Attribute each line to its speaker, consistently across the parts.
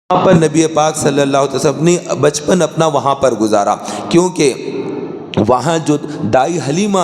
Speaker 1: وہاں پر نبی پاک صلی اللہ علیہ وسلم نے بچپن اپنا وہاں پر گزارا، کیونکہ وہاں جو دائی حلیمہ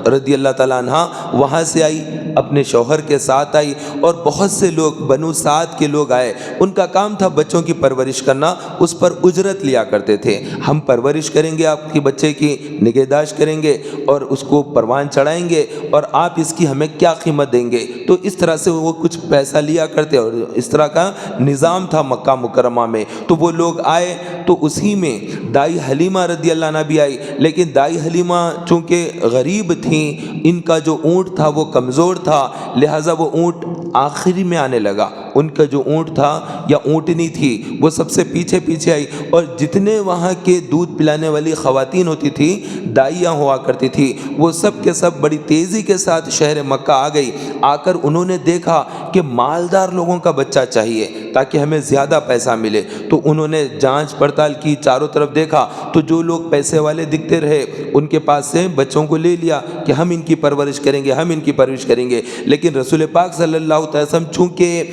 Speaker 1: رضی اللہ تعالیٰ عنہ وہاں سے آئی، اپنے شوہر کے ساتھ آئی، اور بہت سے لوگ بنو سعد کے لوگ آئے، ان کا کام تھا بچوں کی پرورش کرنا، اس پر اجرت لیا کرتے تھے، ہم پرورش کریں گے، آپ کی بچے کی نگہداشت کریں گے اور اس کو پروان چڑھائیں گے، اور آپ اس کی ہمیں کیا قیمت دیں گے، تو اس طرح سے وہ کچھ پیسہ لیا کرتے، اور اس طرح کا نظام تھا مکہ مکرمہ میں۔ تو وہ لوگ آئے تو اسی میں دائی حلیمہ رضی اللہ عنہ بھی آئی، لیکن دائی حلیمہ چونکہ غریب تھیں، ان کا جو اونٹ تھا وہ کمزور تھا، لہٰذا وہ اونٹ آخری میں آنے لگا، ان کا جو اونٹ تھا یا اونٹنی تھی وہ سب سے پیچھے پیچھے آئی، اور جتنے وہاں کے دودھ پلانے والی خواتین ہوتی تھی، دائیاں ہوا کرتی تھی، وہ سب کے سب بڑی تیزی کے ساتھ شہر مکہ آ گئی۔ آ کر انہوں نے دیکھا کہ مالدار لوگوں کا بچہ چاہیے تاکہ ہمیں زیادہ پیسہ ملے، تو انہوں نے جانچ پڑتال کی، چاروں طرف دیکھا، تو جو لوگ پیسے والے دکھتے رہے ان کے پاس سے بچوں کو لے لیا کہ ہم ان کی پرورش کریں گے، ہم ان کی پرورش کریں گے۔ لیکن رسول پاک صلی اللہ علیہ وسلم چونکہ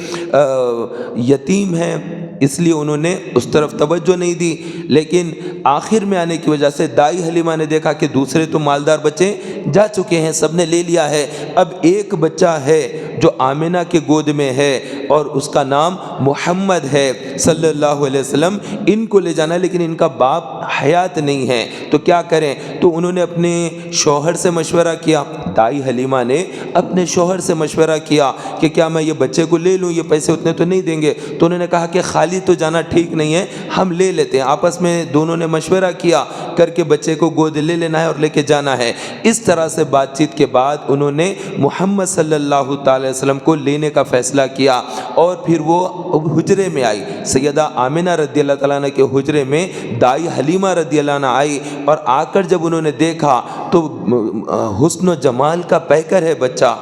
Speaker 1: یتیم ہیں، اس لیے انہوں نے اس طرف توجہ نہیں دی، لیکن آخر میں آنے کی وجہ سے دائی حلیمہ نے دیکھا کہ دوسرے تو مالدار بچے جا چکے ہیں، سب نے لے لیا ہے، اب ایک بچہ ہے جو آمنہ کے گود میں ہے اور اس کا نام محمد ہے صلی اللہ علیہ وسلم، ان کو لے جانا ہے، لیکن ان کا باپ حیات نہیں ہے، تو کیا کریں؟ تو انہوں نے اپنے شوہر سے مشورہ کیا، دائی حلیمہ نے اپنے شوہر سے مشورہ کیا کہ کیا میں یہ بچے کو لے لوں، یہ پیسے اتنے تو نہیں دیں گے، تو انہوں نے کہا کہ خالی تو جانا ٹھیک نہیں ہے، ہم لے لیتے ہیں۔ آپس میں دونوں نے مشورہ کیا کر کے بچے کو گود لے لینا ہے اور لے کے جانا ہے۔ اس طرح سے بات چیت کے بعد انہوں نے محمد صلی اللہ تعالی وسلم کو لینے کا فیصلہ کیا، اور پھر وہ حجرے میں آئی، سیدہ آمنہ رضی اللہ تعالیٰ عنہ کے حجرے میں دائی حلیمہ رضی اللہ عنہ آئی، اور آ کر جب انہوں نے دیکھا تو حسن و جمال کا پیکر ہے بچہ،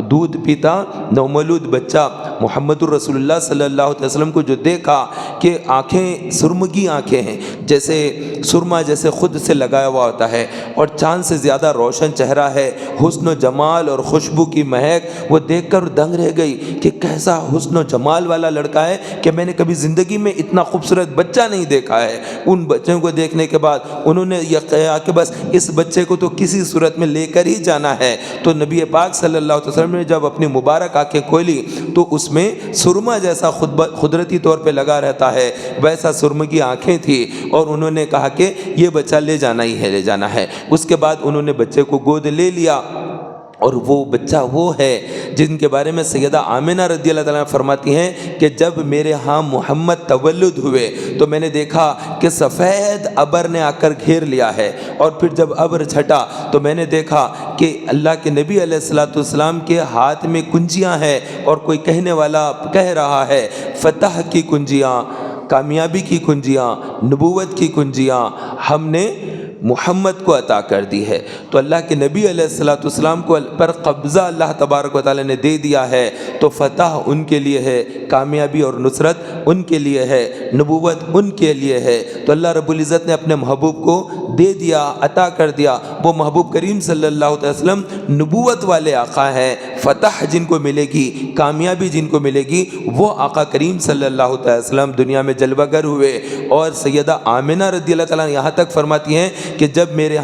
Speaker 1: دودھ پیتا نومولود بچہ، محمد الرسول اللہ صلی اللہ علیہ وسلم کو جو دیکھا کہ آنکھیں سرمگی آنکھیں ہیں، جیسے سرما جیسے خود سے لگایا ہوا ہوتا ہے، اور چاند سے زیادہ روشن چہرہ ہے، حسن و جمال اور خوشبو کی مہک، وہ دیکھ کر دنگ رہ گئی کہ کیسا حسن و جمال والا لڑکا ہے کہ میں نے کبھی زندگی میں اتنا خوبصورت بچہ نہیں دیکھا ہے۔ ان بچوں کو دیکھنے کے بعد انہوں نے یہ کہا کہ بس اس بچے کو تو کسی صورت میں لے کر ہی جانا ہے، تو نبی پاک صلی اللہ علیہ وسلم نے جب اپنی مبارک آنکھیں کھولی تو اس میں سرما جیسا قدرتی طور پہ لگا رہتا ہے ویسا سرمگی آنکھیں تھی، اور انہوں نے کہا کہ یہ بچہ لے جانا ہی ہے، لے جانا ہے۔ اس کے بعد انہوں نے بچے کو گود لے لیا، اور وہ بچہ وہ ہے جن کے بارے میں سیدہ آمنہ رضی اللہ تعالیٰ فرماتی ہیں کہ جب میرے ہاں محمد تولد ہوئے تو میں نے دیکھا کہ سفید ابر نے آ کر گھیر لیا ہے، اور پھر جب ابر چھٹا تو میں نے دیکھا کہ اللہ کے نبی علیہ الصلوۃ والسلام کے ہاتھ میں کنجیاں ہیں، اور کوئی کہنے والا کہہ رہا ہے فتح کی کنجیاں، کامیابی کی کنجیاں، نبوت کی کنجیاں ہم نے محمد کو عطا کر دی ہے۔ تو اللہ کے نبی علیہ الصلوۃ والسلام کو پر قبضہ اللہ تبارک و تعالیٰ نے دے دیا ہے، تو فتح ان کے لیے ہے، کامیابی اور نصرت ان کے لیے ہے، نبوت ان کے لیے ہے، تو اللہ رب العزت نے اپنے محبوب کو دے دیا، عطا کر دیا۔ وہ محبوب کریم صلی اللہ علیہ وسلم نبوت والے آقا ہیں، فتح جن کو ملے گی، کامیابی جن کو ملے گی، وہ آقا کریم صلی اللہ علیہ وسلم دنیا میں جلوہ گر ہوئے۔ اور سیدہ آمنہ رضی اللہ تعالیٰ یہاں تک فرماتی ہیں کہ جب میرے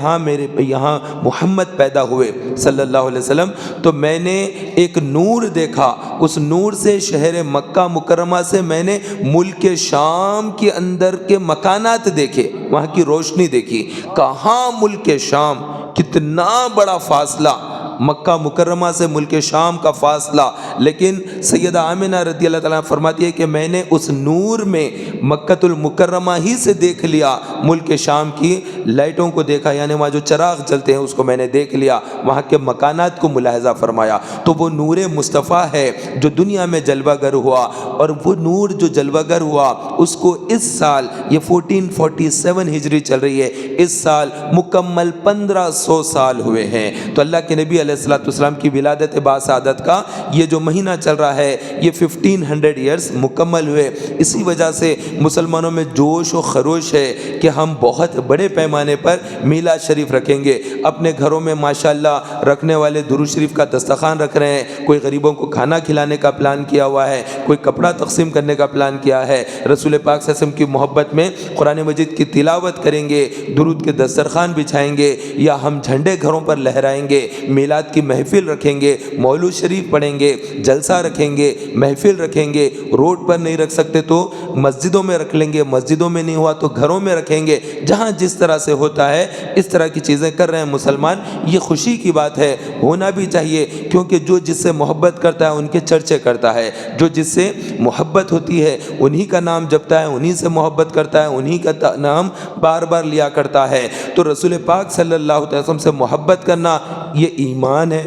Speaker 1: یہاں محمد پیدا ہوئے صلی اللہ علیہ وسلم تو میں نے ایک نور دیکھا، اس نور سے شہر مکہ مکرمہ سے میں نے ملک شام کے اندر کے مکانات دیکھے، وہاں کی روشنی دیکھی۔ کہاں ملک شام، کتنا بڑا فاصلہ، مکہ مکرمہ سے ملک شام کا فاصلہ، لیکن سیدہ آمنہ رضی اللہ تعالیٰ فرماتی ہے کہ میں نے اس نور میں مکہ المکرمہ ہی سے دیکھ لیا، ملک شام کی لائٹوں کو دیکھا، یعنی وہاں جو چراغ جلتے ہیں اس کو میں نے دیکھ لیا، وہاں کے مکانات کو ملاحظہ فرمایا۔ تو وہ نور مصطفیٰ ہے جو دنیا میں جلوہ گر ہوا، اور وہ نور جو جلوہ گر ہوا اس کو اس سال، یہ 1447 ہجری چل رہی ہے، اس سال مکمل 1500 سال ہوئے ہیں۔ تو اللہ کے نبی علیہ الصلوۃ والسلام کی ولادت باسعادت کا یہ جو مہینہ چل رہا ہے یہ 1500 ایئرس مکمل ہوئے. اسی وجہ سے مسلمانوں میں جوش و خروش ہے کہ ہم بہت بڑے پیمانے پر میلاد شریف رکھیں گے. اپنے گھروں میں ماشاءاللہ رکھنے والے درود شریف کا دسترخوان رکھ رہے ہیں, کوئی غریبوں کو کھانا کھلانے کا پلان کیا ہوا ہے, کوئی کپڑا تقسیم کرنے کا پلان کیا ہے, رسول پاک صلی اللہ علیہ وسلم کی محبت میں قرآن مجید کی تلاوت کریں گے, درود کے دسترخوان بچھائیں گے, یا ہم جھنڈے گھروں پر لہرائیں گے, میلاد کی محفل رکھیں گے, مولود شریف پڑھیں گے, جلسہ رکھیں گے, محفل رکھیں گے. روڈ پر نہیں رکھ سکتے تو مسجدوں میں رکھ لیں گے, مسجدوں میں نہیں ہوا تو گھروں میں رکھیں گے. جہاں جس طرح سے ہوتا ہے اس طرح کی چیزیں کر رہے ہیں مسلمان. یہ خوشی کی بات ہے, ہونا بھی چاہیے, کیونکہ جو جس سے محبت کرتا ہے ان کے چرچے کرتا ہے, جو جس سے محبت ہوتی ہے انہی کا نام جپتا ہے, انہی سے محبت کرتا ہے, انہی کا نام بار بار لیا کرتا ہے. تو رسول پاک صلی اللہ علیہ وسلم سے محبت کرنا یہ ایمان ہے,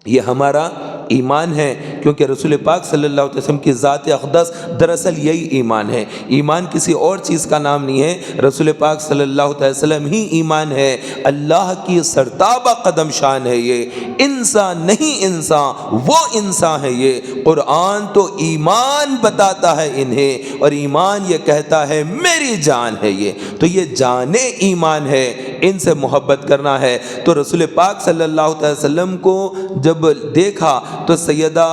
Speaker 1: یہ ہمارا ایمان ہے, کیونکہ رسول پاک صلی اللہ علیہ وسلم کی ذات اقدس دراصل یہی ایمان ہے. ایمان کسی اور چیز کا نام نہیں ہے, رسول پاک صلی اللہ علیہ وسلم ہی ایمان ہے. اللہ کی سرتابہ قدم شان ہے یہ, انسان نہیں انسان, وہ انسان ہے یہ. قرآن تو ایمان بتاتا ہے انہیں, اور ایمان یہ کہتا ہے میری جان ہے یہ. تو یہ جان ایمان ہے, ان سے محبت کرنا ہے. تو رسول پاک صلی اللہ علیہ وسلم کو جب دیکھا تو سیدہ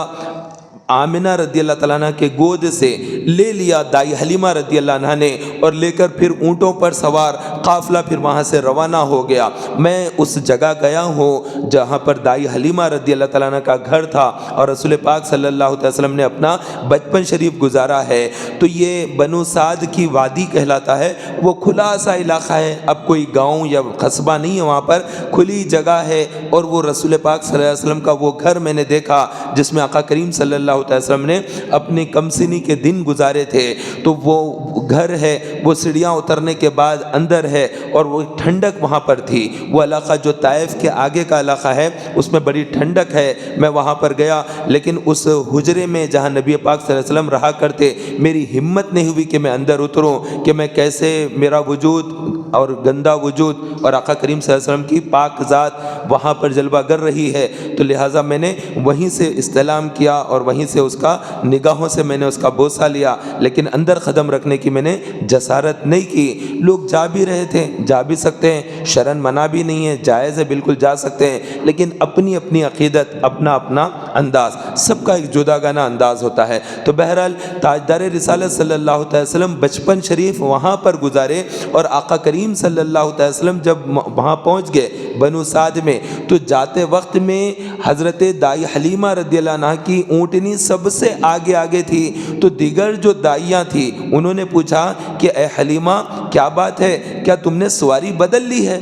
Speaker 1: آمنہ رضی اللہ تعالیٰ عنہ کے گود سے لے لیا دائی حلیمہ رضی اللہ عنہ نے, اور لے کر پھر اونٹوں پر سوار قافلہ پھر وہاں سے روانہ ہو گیا. میں اس جگہ گیا ہوں جہاں پر دائی حلیمہ رضی اللہ تعالیٰ عنہ کا گھر تھا, اور رسول پاک صلی اللہ علیہ وسلم نے اپنا بچپن شریف گزارا ہے. تو یہ بنو سعد کی وادی کہلاتا ہے, وہ کھلا سا علاقہ ہے, اب کوئی گاؤں یا قصبہ نہیں ہے, وہاں پر کھلی جگہ ہے. اور وہ رسول پاک صلی اللہ علیہ وسلم کا وہ گھر میں نے دیکھا جس میں آقا کریم صلی اللہ علیہ وسلم نے اپنی کمسنی کے دن گزارے تھے. تو وہ گھر ہے, وہ سیڑھیاں اترنے کے بعد اندر ہے, اور وہ ٹھنڈک وہاں پر تھی. وہ علاقہ جو طائف کے آگے کا علاقہ ہے اس میں بڑی ٹھنڈک ہے. میں وہاں پر گیا, لیکن اس حجرے میں جہاں نبی پاک صلی اللہ علیہ وسلم رہا کرتے, میری ہمت نہیں ہوئی کہ میں اندر اتروں, کہ میں کیسے میرا وجود اور گندا وجود اور آقا کریم صلی اللہ علیہ وسلم کی پاک ذات وہاں پر جلوہ گر رہی ہے. تو لہٰذا میں نے وہیں سے استلام کیا, اور وہیں سے اس کا نگاہوں سے میں نے اس کا بوسہ لیا, لیکن اندر قدم رکھنے کی میں نے جسارت نہیں کی. لوگ جا بھی رہے تھے, جا بھی سکتے ہیں, شرن منع بھی نہیں ہے, جائز ہے, بالکل جا سکتے ہیں, لیکن اپنی اپنی عقیدت, اپنا اپنا انداز, سب کا ایک جدا گانا انداز ہوتا ہے. تو بہرحال تاجدار رسالت صلی اللہ علیہ وسلم بچپن شریف وہاں پر گزارے, اور آقا کریم صلی اللہ علیہ وسلم جب وہاں پہنچ گئے بنو سعد میں, تو جاتے وقت میں حضرت دائی حلیمہ رضی اللہ عنہ کی اونٹنی سب سے آگے آگے تھی. تو دیگر جو دائیاں تھی انہوں نے پوچھا کہ اے حلیمہ کیا بات ہے, کیا تم نے سواری بدل لی ہے؟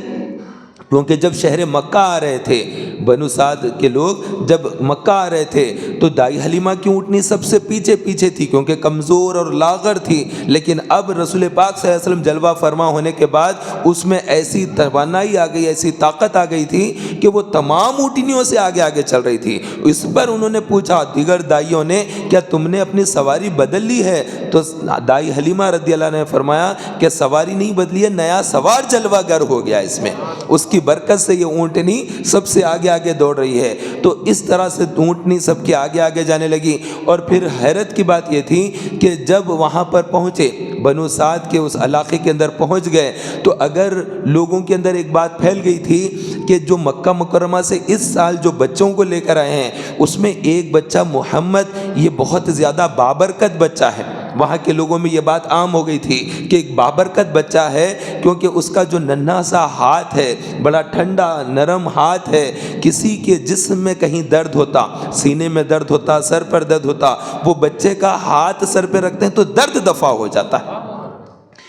Speaker 1: کیونکہ جب شہر مکہ آ رہے تھے, بنو سعد کے لوگ جب مکہ آ رہے تھے تو دائی حلیمہ کی اونٹنی سب سے پیچھے پیچھے تھی, کیونکہ کمزور اور لاغر تھی. لیکن اب رسول پاک صلی اللہ علیہ وسلم جلوہ فرما ہونے کے بعد اس میں ایسی توانائی آ گئی, ایسی طاقت آ گئی تھی کہ وہ تمام اونٹنیوں سے آگے آگے چل رہی تھی. اس پر انہوں نے پوچھا دیگر دائیوں نے, کیا تم نے اپنی سواری بدل لی ہے؟ تو دائی حلیمہ رضی اللہ عنہ نے فرمایا کہ سواری نہیں بدلی ہے, نیا سوار جلوہ گر ہو گیا, اس میں اس کی برکت سے یہ اونٹنی سب سے آگے آگے دوڑ رہی ہے. تو اس طرح سے اونٹنی سب کے آگے آگے جانے لگی. اور پھر حیرت کی بات یہ تھی کہ جب وہاں پر پہنچے, بنو سعد کے اس علاقے کے اندر پہنچ گئے, تو اگر لوگوں کے اندر ایک بات پھیل گئی تھی کہ جو مکہ مکرمہ سے اس سال جو بچوں کو لے کر آئے ہیں اس میں ایک بچہ محمد, یہ بہت زیادہ بابرکت بچہ ہے. وہاں کے لوگوں میں یہ بات عام ہو گئی تھی کہ ایک بابرکت بچہ ہے, کیونکہ اس کا جو ننھا سا ہاتھ ہے, بڑا ٹھنڈا نرم ہاتھ ہے. کسی کے جسم میں کہیں درد ہوتا, سینے میں درد ہوتا, سر پر درد ہوتا, وہ بچے کا ہاتھ سر پہ رکھتے ہیں تو درد دفع ہو جاتا ہے.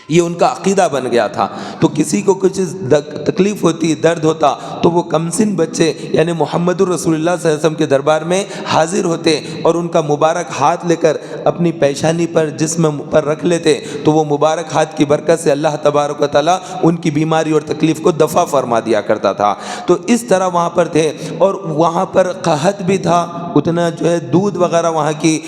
Speaker 1: یہ ان کا عقیدہ بن گیا تھا. تو کسی کو کچھ تکلیف ہوتی, درد ہوتا, تو وہ کمسن بچے یعنی محمد الرسول اللہ صلی اللہ علیہ وسلم کے دربار میں حاضر ہوتے, اور ان کا مبارک ہاتھ لے کر اپنی پیشانی پر جسم پر رکھ لیتے. تو وہ مبارک ہاتھ کی برکت سے اللہ تبارک و تعالیٰ ان کی بیماری اور تکلیف کو دفع فرما دیا کرتا تھا. تو اس طرح وہاں پر تھے, اور وہاں پر قحط بھی تھا, اتنا جو ہے دودھ وغیرہ وہاں کی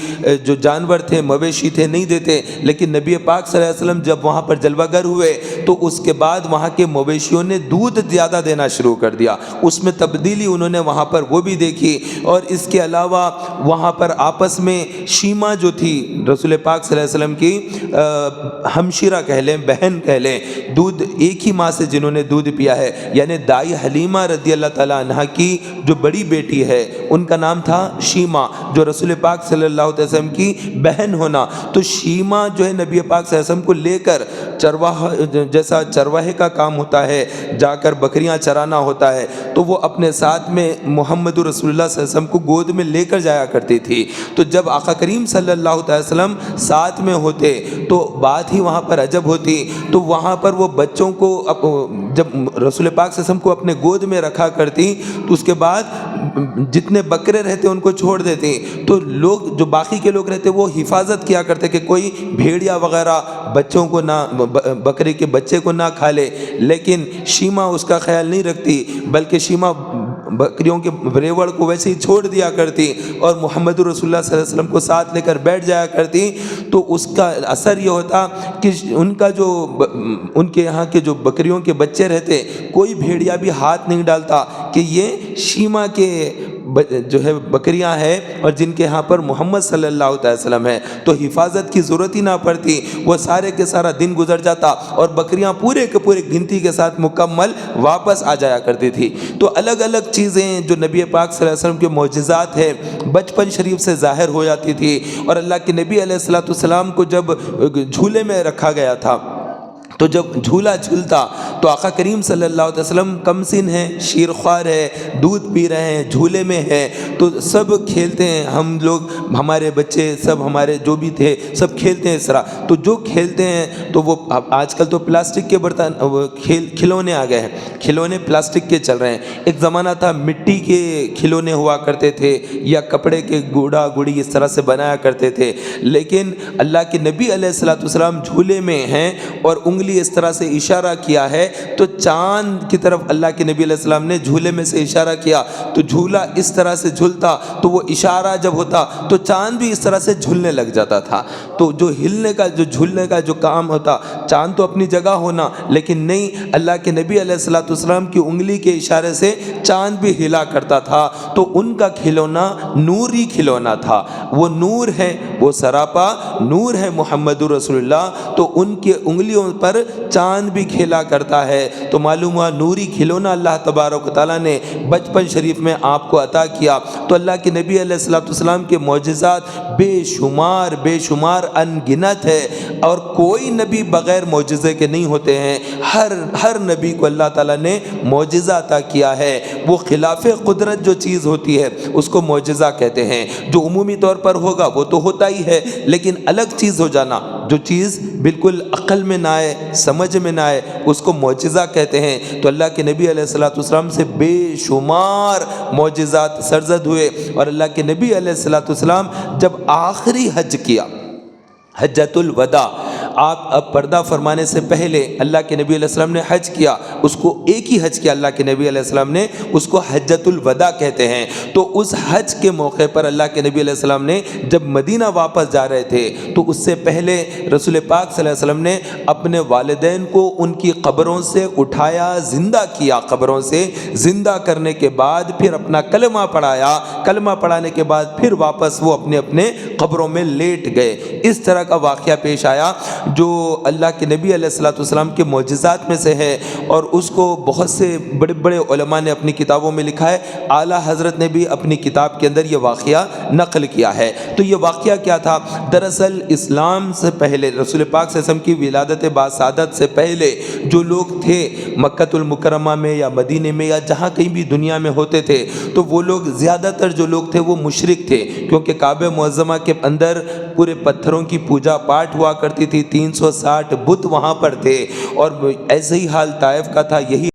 Speaker 1: جو جانور تھے, مویشی تھے, نہیں دیتے. لیکن نبی پاک صلی اللہ علیہ وسلم جب وہاں پر جلوہ گر ہوئے تو اس کے بعد وہاں کے مویشیوں نے دودھ زیادہ دینا شروع کر دیا، اس میں تبدیلی انہوں نے وہاں پر وہ بھی دیکھی۔ اور اس کے علاوہ وہاں پر آپس میں شیما جو تھی رسول پاک صلی اللہ علیہ وسلم کی ہمشیرہ کہہ لیں، بہن کہہ لیں، دودھ ایک ہی ماں سے جنہوں نے دودھ پیا ہے، یعنی دائی حلیمہ رضی اللہ تعالیٰ عنہ کی جو بڑی بیٹی ہے ان کا نام تھا شیما، جو رسول پاک صلی اللہ علیہ وسلم کی بہن ہونا۔ تو شیما جو ہے نبی پاک صلی اللہ علیہ وسلم کو لے کر چرواہ، جیسا چرواہے کا کام ہوتا ہے، جا کر بکریاں چرانا ہوتا ہے، تو وہ اپنے ساتھ میں محمد رسول اللہ صلی اللہ علیہ وسلم کو گود میں لے کر جایا کرتی تھی۔ تو جب آقا کریم صلی اللہ علیہ وسلم ساتھ میں ہوتے تو بات ہی وہاں پر عجب ہوتی۔ تو وہاں پر وہ بچوں کو جب رسول پاک صلی اللہ علیہ وسلم کو اپنے گود میں رکھا کرتی تو اس کے بعد جتنے بکرے رہتے ان کو چھوڑ دیتی، تو لوگ جو باقی کے لوگ رہتے وہ حفاظت کیا کرتے کہ کوئی بھیڑیا وغیرہ بچوں کو نہ، بکرے کے بچے کو نہ کھا لے، لیکن شیما اس کا خیال نہیں رکھتی، بلکہ شیما بکریوں کے ریوڑ کو ویسے ہی چھوڑ دیا کرتی اور محمد رسول اللہ صلی اللہ علیہ وسلم کو ساتھ لے کر بیٹھ جایا کرتی۔ تو اس کا اثر یہ ہوتا کہ ان کا جو ان کے یہاں کے جو بکریوں کے بچے رہتے کوئی بھیڑیا بھی ہاتھ نہیں ڈالتا کہ یہ شیما کے جو ہے بکریاں ہیں اور جن کے ہاں پر محمد صلی اللہ علیہ وسلم ہے، تو حفاظت کی ضرورت ہی نہ پڑتی، وہ سارے کے سارا دن گزر جاتا اور بکریاں پورے کے پورے گنتی کے ساتھ مکمل واپس آ جایا کرتی تھی۔ تو الگ الگ چیزیں جو نبی پاک صلی اللہ علیہ وسلم کے معجزات ہیں بچپن شریف سے ظاہر ہو جاتی تھی۔ اور اللہ کے نبی علیہ الصلوۃ والسلام کو جب جھولے میں رکھا گیا تھا تو جب جھولا جھولتا تو آقا کریم صلی اللہ علیہ وسلم کم سن ہیں، شیر خوار ہے، دودھ پی رہے ہیں، جھولے میں ہیں، تو سب کھیلتے ہیں، ہم لوگ، ہمارے بچے سب، ہمارے جو بھی تھے سب کھیلتے ہیں اس طرح۔ تو جو کھیلتے ہیں تو وہ آج کل تو پلاسٹک کے برتن کھلونے آ گئے ہیں، کھلونے پلاسٹک کے چل رہے ہیں۔ ایک زمانہ تھا مٹی کے کھلونے ہوا کرتے تھے یا کپڑے کے گوڑا گوڑی اس طرح سے بنایا کرتے تھے، لیکن اللہ کے نبی علیہ الصلوۃ والسلام جھولے میں ہیں اور انگلی اس طرح سے اشارہ کیا ہے تو چاند کی طرف اللہ کے نبی علیہ السلام نے جھولے میں سے اشارہ کیا تو جھولا اس طرح سے جھولتا، تو وہ اشارہ جب ہوتا تو چاند بھی اس طرح سے جھولنے لگ جاتا تھا۔ تو جو ہلنے کا، جو جھولنے کا جو کام ہوتا، چاند تو اپنی جگہ ہونا، لیکن نہیں، اللہ کے نبی علیہ الصلوۃ والسلام کی انگلی کے اشارے سے چاند بھی ہلا کرتا تھا۔ تو ان کا کھلونا نوری کھلونا تھا، وہ نور ہے، وہ سراپا نور ہے محمد رسول اللہ، تو ان کے انگلیوں پر چاند بھی کھیلا کرتا ہے۔ تو معلوم ہوا نوری کھلونا اللہ تبارک و تعالیٰ نے بچپن شریف میں آپ کو عطا کیا۔ تو اللہ کے نبی علیہ الصلوۃ والسلام کے معجزات بے شمار ان گنت ہے، اور کوئی نبی بغیر معجزے کے نہیں ہوتے ہیں۔ ہر نبی کو اللہ تعالیٰ نے معجزہ عطا کیا ہے۔ وہ خلاف قدرت جو چیز ہوتی ہے اس کو معجزہ کہتے ہیں، جو عمومی طور پر ہوگا وہ تو ہوتا ہی ہے، لیکن الگ چیز ہو جانا، جو چیز بالکل عقل میں نہ آئے، سمجھ میں نہ آئے، اس کو معجزہ کہتے ہیں۔ تو اللہ کے نبی علیہ الصلوۃ والسلام سے بے شمار معجزات سرزد ہوئے، اور اللہ کے نبی علیہ الصلوۃ والسلام جب آخری حج کیا، حجۃ الوداع، آپ اب پردہ فرمانے سے پہلے اللہ کے نبی علیہ السلام نے حج کیا، اس کو ایک ہی حج کیا اللہ کے نبی علیہ السلام نے، اس کو حجۃ الوداع کہتے ہیں۔ تو اس حج کے موقع پر اللہ کے نبی علیہ السلام نے جب مدینہ واپس جا رہے تھے تو اس سے پہلے رسول پاک صلی اللہ علیہ وسلم نے اپنے والدین کو ان کی قبروں سے اٹھایا، زندہ کیا، قبروں سے زندہ کرنے کے بعد پھر اپنا کلمہ پڑھایا، کلمہ پڑھانے کے بعد پھر واپس وہ اپنے قبروں میں لیٹ گئے۔ اس طرح کا واقعہ پیش آیا جو اللہ کے نبی علیہ الصلوۃ والسلام کے معجزات میں سے ہے، اور اس کو بہت سے بڑے بڑے علماء نے اپنی کتابوں میں لکھا ہے۔ اعلیٰ حضرت نے بھی اپنی کتاب کے اندر یہ واقعہ نقل کیا ہے۔ تو یہ واقعہ کیا تھا؟ دراصل اسلام سے پہلے، رسول پاک صلی اللہ علیہ وسلم کی ولادت باسعادت سے پہلے جو لوگ تھے مکۃ المکرمہ میں یا مدینے میں یا جہاں کہیں بھی دنیا میں ہوتے تھے، تو وہ لوگ زیادہ تر جو لوگ تھے وہ مشرک تھے، کیونکہ کعبہ معظمہ کے اندر پورے پتھروں کی پوجا پاٹ ہوا کرتی تھی، 360 بت وہاں پر تھے، اور ایسے ہی حال طائف کا تھا، یہی